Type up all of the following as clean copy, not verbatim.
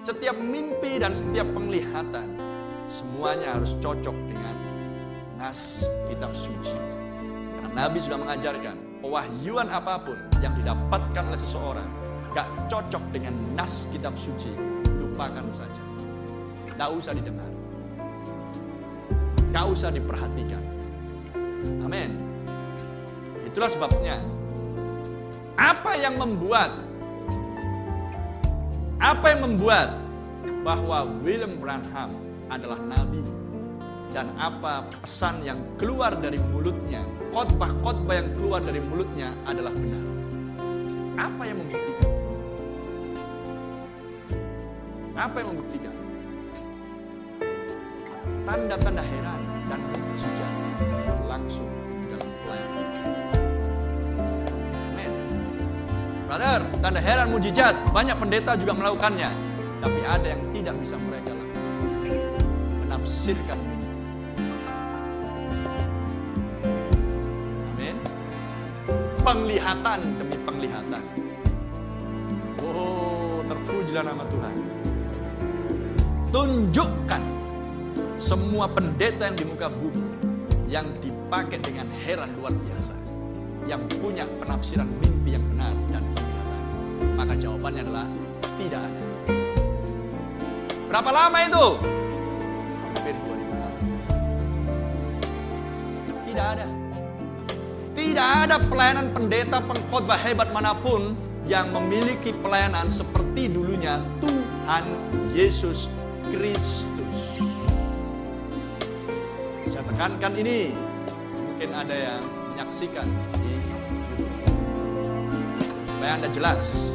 Setiap mimpi dan setiap penglihatan, semuanya harus cocok dengan nas kitab suci. Karena Nabi sudah mengajarkan, pewahyuan apapun yang didapatkan oleh seseorang gak cocok dengan nas kitab suci, lupakan saja. Gak usah didengar, gak usah diperhatikan. Amin. Itulah sebabnya, apa yang membuat bahwa William Branham adalah nabi, dan apa pesan yang keluar dari mulutnya, khotbah-khotbah yang keluar dari mulutnya adalah benar. Apa yang membuktikan? Apa yang membuktikan? Tanda-tanda heran dan mukjizat berlangsung di dalam pelayanan. Amin. Brother, tanda heran mukjizat banyak pendeta juga melakukannya, tapi ada yang tidak bisa mereka lakukan. Menafsirkan mimpi. Amin. Penglihatan demi penglihatan. Oh, terpujilah nama Tuhan. Tunjukkan semua pendeta yang di muka bumi yang dipakai dengan heran luar biasa, yang punya penafsiran mimpi yang benar dan penglihatan. Maka jawabannya adalah tidak ada. Berapa lama itu? Hampir 2000 tahun. Tidak ada. Tidak ada pelayanan pendeta pengkhotbah hebat manapun yang memiliki pelayanan seperti dulunya Tuhan Yesus Kristus. Saya tekankan ini, mungkin ada yang menyaksikan di YouTube, supaya Anda jelas.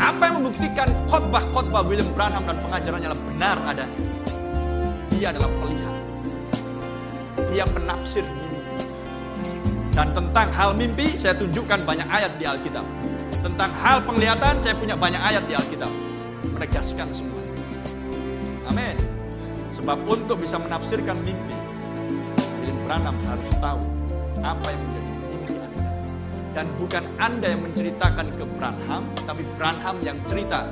Apa yang membuktikan khotbah-khotbah William Branham dan pengajarannya adalah benar adanya? Dia adalah pelihat. Dia penafsir mimpi. Dan tentang hal mimpi, saya tunjukkan banyak ayat di Alkitab. Tentang hal penglihatan, saya punya banyak ayat di Alkitab. Menegaskan semuanya. Amin. Sebab untuk bisa menafsirkan mimpi, William Branham harus tahu apa yang menjadi mimpi Anda. Dan bukan Anda yang menceritakan ke Branham, tapi Branham yang cerita.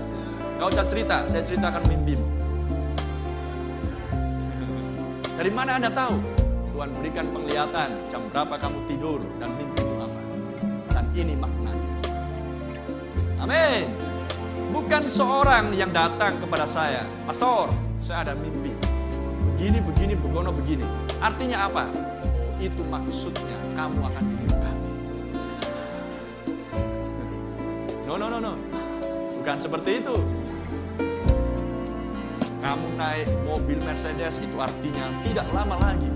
Gak usah cerita, saya ceritakan mimpimu. Dari mana Anda tahu? Tuhan berikan penglihatan, jam berapa kamu tidur, dan mimpimu apa. Dan ini maknanya. Amin. Bukan seorang yang datang kepada saya, Pastor, saya ada mimpi. Begini, begono begini. Artinya apa? Oh, itu maksudnya kamu akan diberkati. No. Bukan seperti itu. Kamu naik mobil Mercedes, itu artinya tidak lama lagi.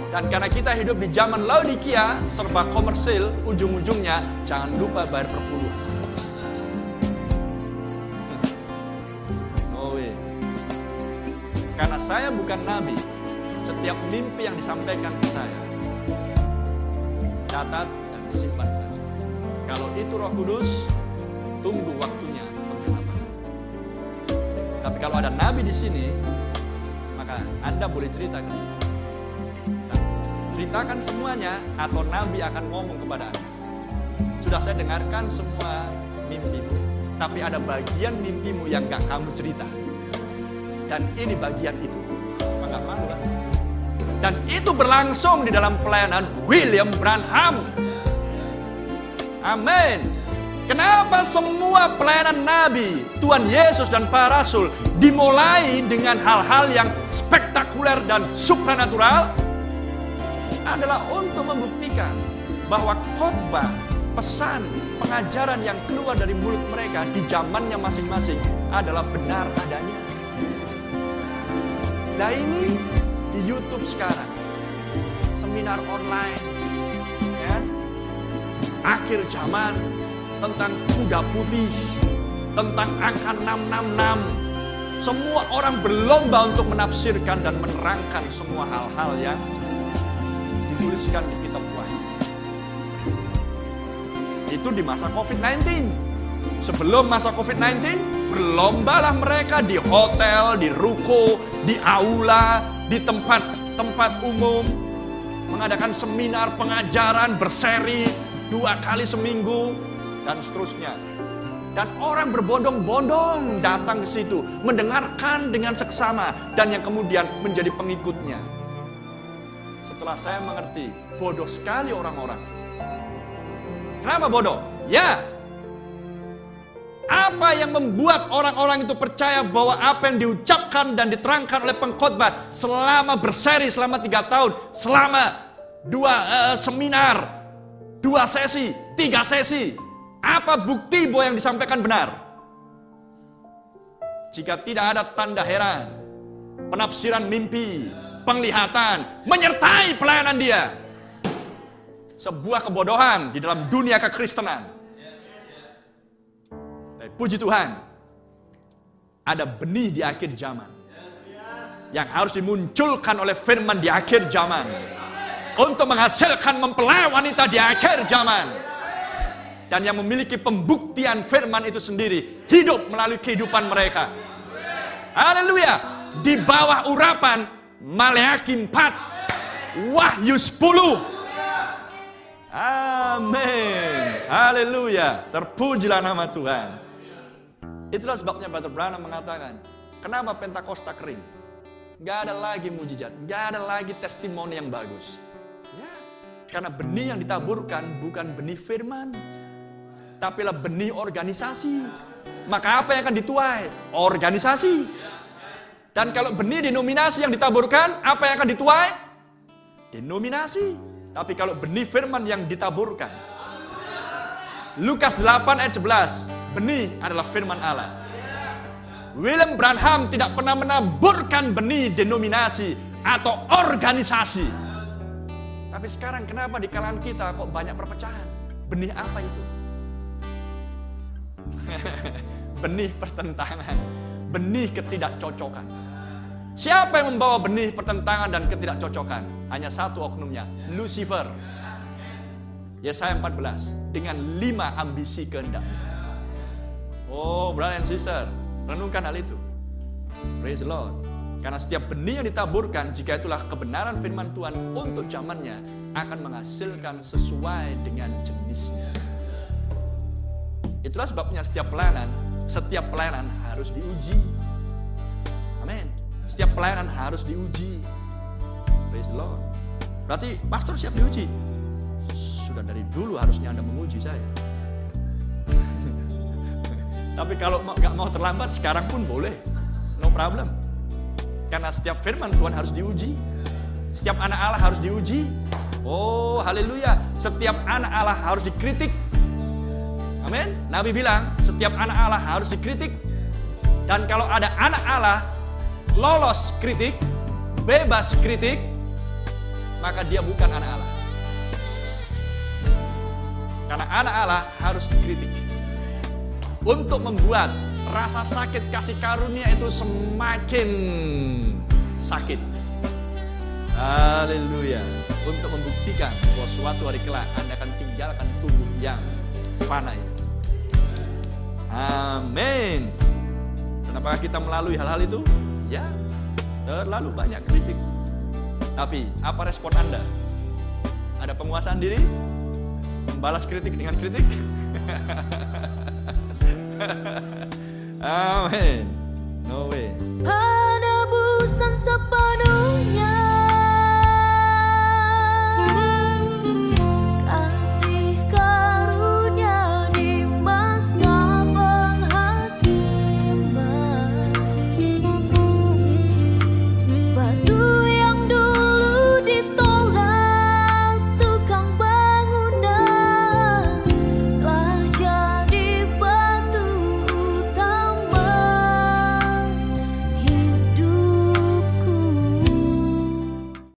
Dan karena kita hidup di zaman Laodikia, serba komersil, ujung-ujungnya jangan lupa bayar perpuluhan. No way. Karena saya bukan nabi, setiap mimpi yang disampaikan ke saya, catat dan simpan saja. Kalau itu Roh Kudus, tunggu waktunya penggenapan. Tapi kalau ada nabi di sini, maka Anda boleh cerita ke dia. Ceritakan semuanya, atau nabi akan ngomong kepada Anda. Sudah saya dengarkan semua mimpimu, tapi ada bagian mimpimu yang gak kamu cerita. Dan ini bagian itu. Apa gak malu kan? Dan itu berlangsung di dalam pelayanan William Branham. Amin. Kenapa semua pelayanan Nabi, Tuhan Yesus dan para Rasul dimulai dengan hal-hal yang spektakuler dan supranatural? Adalah untuk membuktikan bahwa khotbah, pesan, pengajaran yang keluar dari mulut mereka di zamannya masing-masing adalah benar adanya. Nah ini di YouTube sekarang, seminar online, ya, akhir zaman, tentang kuda putih, tentang angka 666. Semua orang berlomba untuk menafsirkan dan menerangkan semua hal-hal yang dituliskan di kitab Wahyu. Itu di masa COVID-19. Sebelum masa COVID-19, berlombalah mereka di hotel, di ruko, di aula, di tempat-tempat umum, mengadakan seminar, pengajaran, berseri, 2 kali seminggu, dan seterusnya. Dan orang berbondong-bondong datang ke situ, mendengarkan dengan seksama, dan yang kemudian menjadi pengikutnya. Setelah saya mengerti, bodoh sekali orang-orang ini. Kenapa bodoh? Ya, apa yang membuat orang-orang itu percaya bahwa apa yang diucapkan dan diterangkan oleh pengkhotbah selama berseri, selama 3 tahun, selama 2 seminar, 2 sesi, 3 sesi, apa bukti bahwa yang disampaikan benar? Jika tidak ada tanda heran, penafsiran mimpi, penglihatan, menyertai pelayanan dia, sebuah kebodohan di dalam dunia kekristenan. Tapi puji Tuhan, ada benih di akhir zaman yang harus dimunculkan oleh firman di akhir zaman untuk menghasilkan mempelai wanita di akhir zaman. Dan yang memiliki pembuktian firman itu sendiri hidup melalui kehidupan mereka. Haleluya. Di bawah urapan Maleakhi 4, Wahyu 10. Amin. Haleluya. Terpujilah nama Tuhan. Itulah sebabnya Brother Branham mengatakan, kenapa Pentakosta kering? Gak ada lagi mujizat, gak ada lagi testimoni yang bagus. Ya, karena benih yang ditaburkan bukan benih firman, tapi lah benih organisasi. Maka apa yang akan dituai? Organisasi. Dan kalau benih denominasi yang ditaburkan, apa yang akan dituai? Denominasi. Tapi kalau benih firman yang ditaburkan, Lukas 8 ayat 11, benih adalah firman Allah. William Branham tidak pernah menaburkan benih denominasi atau organisasi. Tapi sekarang kenapa di kalangan kita kok banyak perpecahan? Benih apa itu? Benih pertentangan, benih ketidakcocokan. Siapa yang membawa benih pertentangan dan ketidakcocokan? Hanya satu oknumnya, Lucifer. Yesaya 14, dengan 5 ambisi kehendaknya. Oh, brother and sister, renungkan hal itu. Praise the Lord. Karena setiap benih yang ditaburkan, jika itulah kebenaran firman Tuhan untuk zamannya, akan menghasilkan sesuai dengan jenisnya. Itulah sebabnya setiap pelayanan harus diuji. Amin. Setiap pelayanan harus diuji. Praise the Lord. Berarti pastor siap diuji? Sudah dari dulu harusnya Anda menguji saya. Tapi kalau nggak mau terlambat, sekarang pun boleh. No problem. Karena setiap firman Tuhan harus diuji. Setiap anak Allah harus diuji. Oh, haleluya. Setiap anak Allah harus dikritik. Amin. Nabi bilang, setiap anak Allah harus dikritik. Dan kalau ada anak Allah lolos kritik, bebas kritik, maka dia bukan anak Allah. Karena anak Allah harus dikritik. Untuk membuat rasa sakit kasih karunia itu semakin sakit. Haleluya. Untuk membuktikan bahwa suatu hari kelak Anda akan tinggalkan tubuh yang fana ini. Amin. Kenapa kita melalui hal-hal itu? Ya, terlalu banyak kritik. Tapi apa respon Anda? Ada penguasaan diri? Membalas kritik dengan kritik? Amin. No way. Penebusan sepenuhnya